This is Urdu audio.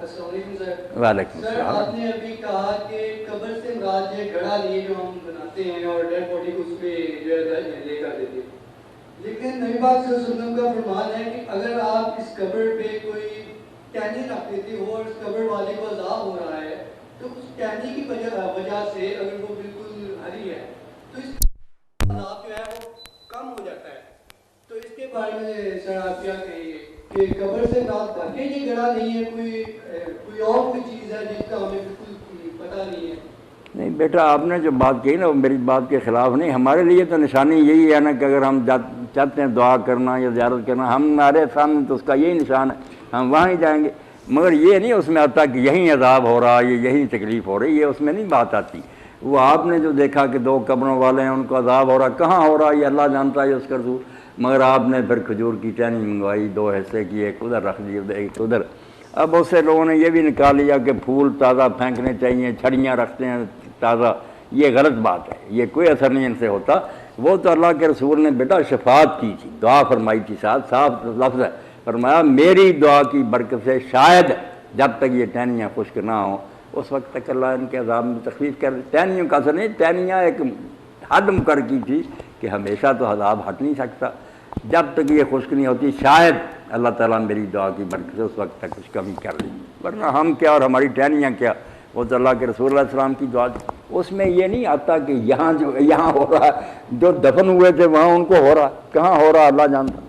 السلام علیکم سر. وعلیکم سر السلام. آپ نے ابھی کہا کہ قبر سے مراد یہ گھڑا نہیں جو ہم بناتے ہیں اور ڈیڈ باڈی کو اس پہ جو ہے لے کر دیتے ہیں. لیکن نبی پاک صلی اللہ علیہ وسلم کا فرمان ہے کہ اگر آپ اس قبر پہ کوئی ٹہنی رکھ دیتے ہو اور اس قبر والے کو عذاب ہو رہا ہے تو اس ٹہنی کی وجہ سے اگر وہ بالکل ہری ہے تو اس عذاب جو ہے وہ کم ہو جاتا ہے. تو اس کے بارے میں سر آپ کیا کہیں گے کہ قبر سے مراد واقعی یہ گڑھا نہیں ہے, کوئی اور کوئی چیز ہے جس کا ہمیں بالکل پتہ نہیں ہے؟ نہیں بیٹا, آپ نے جو بات کہی نا وہ میری بات کے خلاف نہیں. ہمارے لیے تو نشانی یہی ہے نا کہ اگر ہم چاہتے ہیں دعا کرنا یا زیارت کرنا, ہمارے سامنے تو اس کا یہی نشان ہے, ہم وہاں ہی جائیں گے. مگر یہ نہیں اس میں آتا کہ یہیں عذاب ہو رہا ہے, یہیں تکلیف ہو رہی ہے, اس میں نہیں بات آتی. وہ آپ نے جو دیکھا کہ دو قبروں والے ہیں ان کو عذاب ہو رہا, کہاں ہو رہا یہ اللہ جانتا ہے اس کا رسول. مگر آپ نے پھر کھجور کی ٹہنی منگوائی, دو حصے کی, ایک ادھر رکھ دی ایک ادھر. اب بہت سے لوگوں نے یہ بھی نکال لیا کہ پھول تازہ پھینکنے چاہیے, چھڑیاں رکھتے ہیں تازہ. یہ غلط بات ہے, یہ کوئی اثر نہیں ان سے ہوتا. وہ تو اللہ کے رسول نے بیٹا شفاعت کی تھی, دعا فرمائی تھی, ساتھ صاف لفظ ہے, فرمایا میری دعا کی برکت سے شاید جب تک یہ ٹہنیاں خشک نہ ہوں اس وقت تک اللہ ان کے عذاب میں تخفیف کر دے. ٹہنیوں کا اثر نہیں, ٹہنیاں ایک حد مقرر کی تھی کہ ہمیشہ تو عذاب ہٹ نہیں سکتا, جب تک یہ خشک نہیں ہوتی شاید اللہ تعالیٰ میری دعا کی برکت سے اس وقت تک کچھ کمی کر دیں. ورنہ ہم کیا اور ہماری ٹہنیاں کیا, وہ تو اللہ کے رسول علیہ السلام کی دعا تھی. اس میں یہ نہیں آتا کہ یہاں ہو رہا ہے, جو دفن ہوئے تھے وہاں ان کو ہو رہا, کہاں ہو رہا اللہ جانتا.